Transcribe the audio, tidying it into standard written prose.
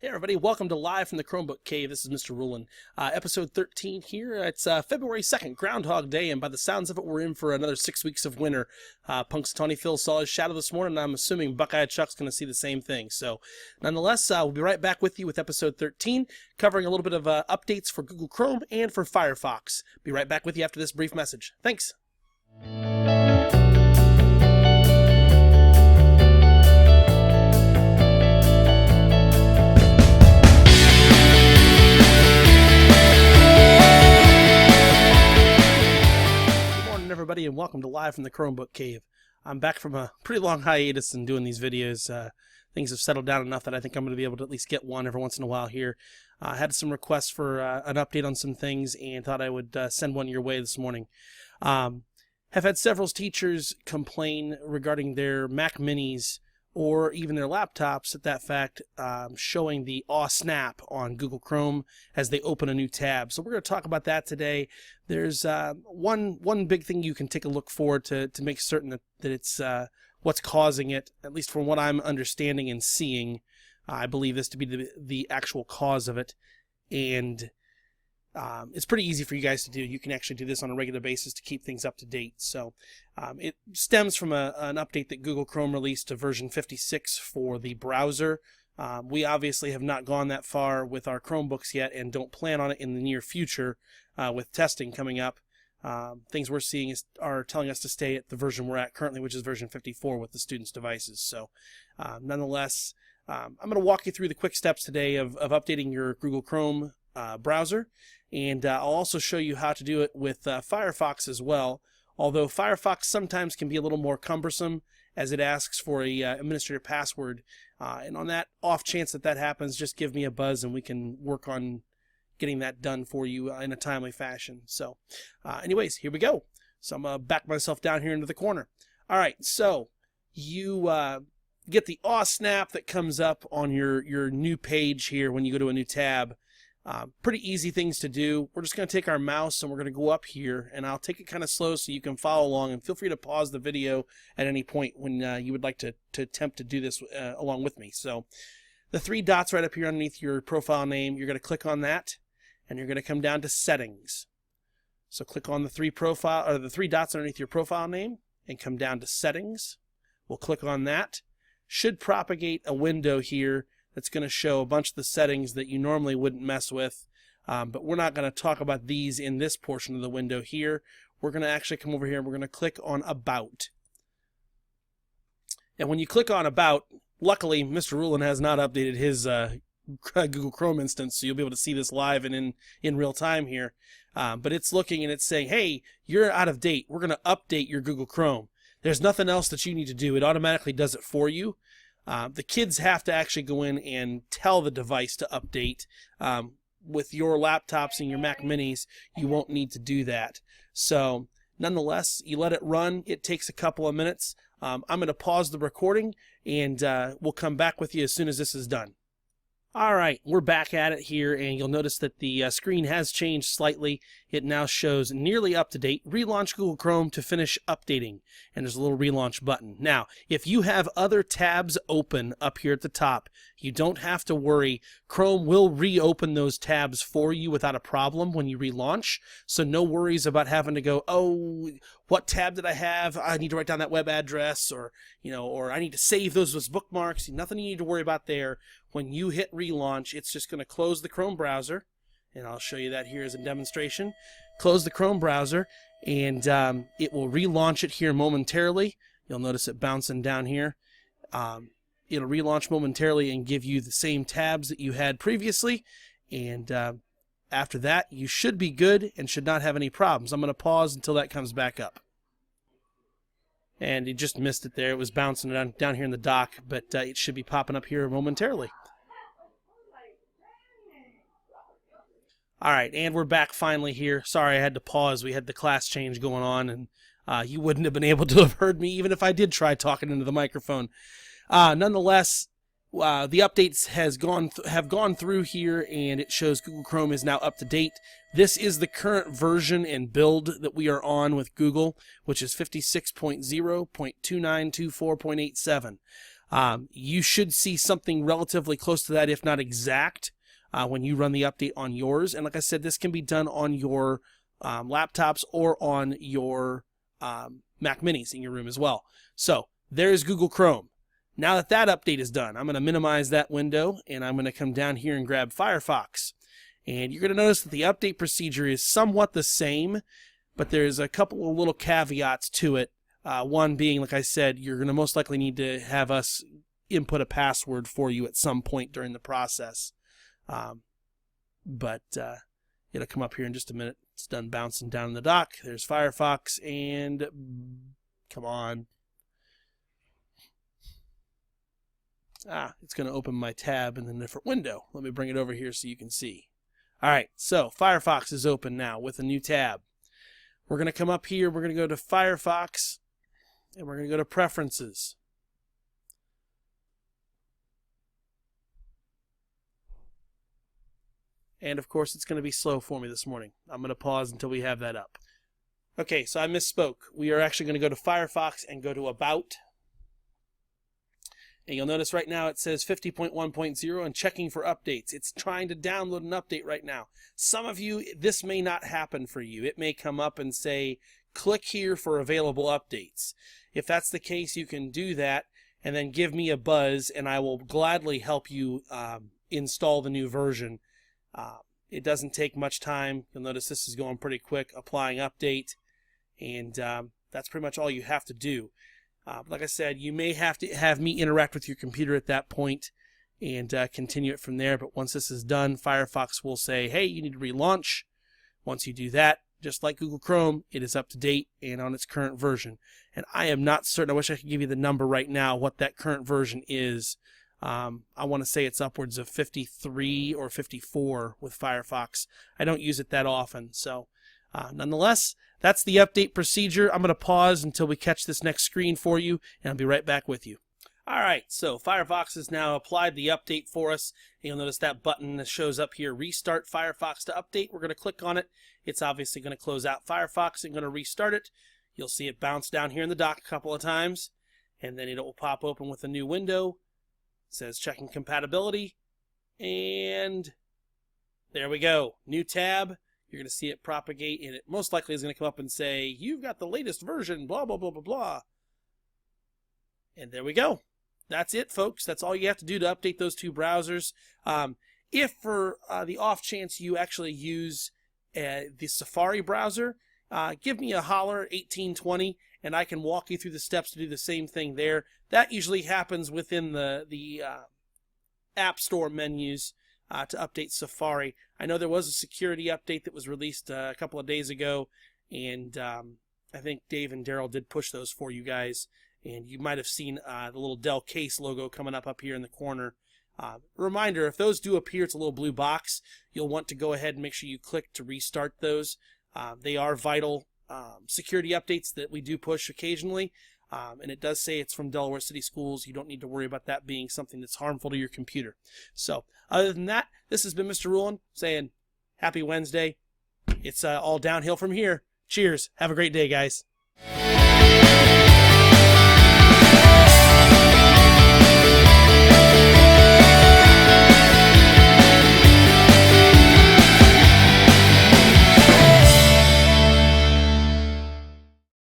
Hey everybody, welcome to Live from the Chromebook Cave. This is Mr. Rulin. Episode 13 here. It's February 2nd, Groundhog Day, and by the sounds of it, we're in for another 6 weeks of winter. Punxsutawney Phil saw his shadow this morning, and I'm assuming Buckeye Chuck's going to see the same thing. So, nonetheless, we'll be right back with you with episode 13, covering a little bit of updates for Google Chrome and for Firefox. Be right back with you after this brief message. Thanks. Everybody, and welcome to Live from the Chromebook Cave. I'm back from a pretty long hiatus and doing these videos. Things have settled down enough that I think I'm going to be able to at least get one every once in a while here. I had some requests for an update on some things and thought I would send one your way this morning. Have had several teachers complain regarding their Mac Minis or even their laptops at that fact, showing the aw snap on Google Chrome as they open a new tab. So we're going to talk about that today. There's one big thing you can take a look for to make certain that it's what's causing it, at least from what I'm understanding and seeing. I believe this to be the actual cause of it. And it's pretty easy for you guys to do. You can actually do this on a regular basis to keep things up to date. So it stems from an update that Google Chrome released to version 56 for the browser. We obviously have not gone that far with our Chromebooks yet and don't plan on it in the near future with testing coming up. Things we're seeing are telling us to stay at the version we're at currently, which is version 54 with the students' devices. So nonetheless, I'm going to walk you through the quick steps today of updating your Google Chrome browser, and I'll also show you how to do it with Firefox as well, although Firefox sometimes can be a little more cumbersome as it asks for a administrator password, and on that off chance that happens, just give me a buzz and we can work on getting that done for you in a timely fashion. So anyways, here we go. So I'm going to back myself down here into the corner. Alright, so you get the aw snap that comes up on your new page here when you go to a new tab. Pretty easy things to do. We're just going to take our mouse and we're going to go up here, and I'll take it kind of slow so you can follow along, and feel free to pause the video at any point when you would like to attempt to do this along with me. So the three dots right up here underneath your profile name, you're going to click on that, and you're going to come down to Settings. So click on the three dots underneath your profile name and come down to Settings. We'll click on that. Should propagate a window here that's going to show a bunch of the settings that you normally wouldn't mess with, but we're not going to talk about these in this portion of the window here. We're going to actually come over here and we're going to click on About. And when you click on About, luckily Mr. Rulin has not updated his Google Chrome instance, so you'll be able to see this live and in real time here. But it's looking and it's saying, hey, you're out of date. We're going to update your Google Chrome. There's nothing else that you need to do. It automatically does it for you. The kids have to actually go in and tell the device to update. With your laptops and your Mac Minis, you won't need to do that. So, nonetheless, you let it run. It takes a couple of minutes. I'm going to pause the recording, and we'll come back with you as soon as this is done. Alright, we're back at it here, and you'll notice that the screen has changed slightly. It now shows nearly up to date. Relaunch Google Chrome to finish updating, and there's a little relaunch button. Now, if you have other tabs open up here at the top, you don't have to worry. Chrome will reopen those tabs for you without a problem when you relaunch, so no worries about having to go, oh, what tab did I have? I need to write down that web address, or I need to save those as bookmarks. Nothing you need to worry about there. When you hit relaunch, it's just going to close the Chrome browser, and I'll show you that here as a demonstration. Close the Chrome browser, and it will relaunch it here momentarily. You'll notice it bouncing down here. It'll relaunch momentarily and give you the same tabs that you had previously, and after that, you should be good and should not have any problems. I'm going to pause until that comes back up. And you just missed it there. It was bouncing down here in the dock, but it should be popping up here momentarily. Alright, and we're back finally here. Sorry I had to pause. We had the class change going on, and you wouldn't have been able to have heard me even if I did try talking into the microphone. Nonetheless, the updates have gone through here, and it shows Google Chrome is now up to date. This is the current version and build that we are on with Google, which is 56.0.2924.87. You should see something relatively close to that, if not exact, when you run the update on yours. And like I said, this can be done on your laptops or on your Mac Minis in your room as well. So there's Google Chrome. Now that that update is done, I'm going to minimize that window, and I'm going to come down here and grab Firefox. And you're going to notice that the update procedure is somewhat the same, but there's a couple of little caveats to it. One being, like I said, you're going to most likely need to have us input a password for you at some point during the process. But it'll come up here in just a minute. It's done bouncing down in the dock. There's Firefox, and come on. It's going to open my tab in a different window. Let me bring it over here so you can see. All right, so Firefox is open now with a new tab. We're going to come up here. We're going to go to Firefox, and we're going to go to Preferences. And of course, it's going to be slow for me this morning. I'm going to pause until we have that up. Okay, so I misspoke. We are actually going to go to Firefox and go to About. And you'll notice right now it says 50.1.0 and checking for updates. It's trying to download an update right now. Some of you, this may not happen for you. It may come up and say, click here for available updates. If that's the case, you can do that and then give me a buzz, and I will gladly help you install the new version. It doesn't take much time. You'll notice this is going pretty quick, applying update, and that's pretty much all you have to do. Like I said, you may have to have me interact with your computer at that point and continue it from there. But once this is done, Firefox will say, hey, you need to relaunch. Once you do that, just like Google Chrome, it is up to date and on its current version. And I am not certain. I wish I could give you the number right now, what that current version is. I want to say it's upwards of 53 or 54 with Firefox. I don't use it that often. So nonetheless, that's the update procedure. I'm going to pause until we catch this next screen for you, and I'll be right back with you. All right, so Firefox has now applied the update for us. You'll notice that button that shows up here, Restart Firefox to Update. We're going to click on it. It's obviously going to close out Firefox and going to restart it. You'll see it bounce down here in the dock a couple of times, and then it will pop open with a new window. It says checking compatibility, and there we go. New tab. You're going to see it propagate, and it most likely is going to come up and say, you've got the latest version, blah, blah, blah, blah, blah. And there we go. That's it, folks. That's all you have to do to update those two browsers. If for the off chance you actually use the Safari browser, give me a holler, 1820, and I can walk you through the steps to do the same thing there. That usually happens within the App Store menus. To update Safari. I know there was a security update that was released a couple of days ago, and I think Dave and Daryl did push those for you guys, and you might have seen the little Dell case logo coming up here in the corner. Reminder, if those do appear, it's a little blue box. You'll want to go ahead and make sure you click to restart those. They are vital security updates that we do push occasionally. And it does say it's from Delaware City Schools. You don't need to worry about that being something that's harmful to your computer. So, other than that, this has been Mr. Rulon saying happy Wednesday. It's all downhill from here. Cheers. Have a great day, guys.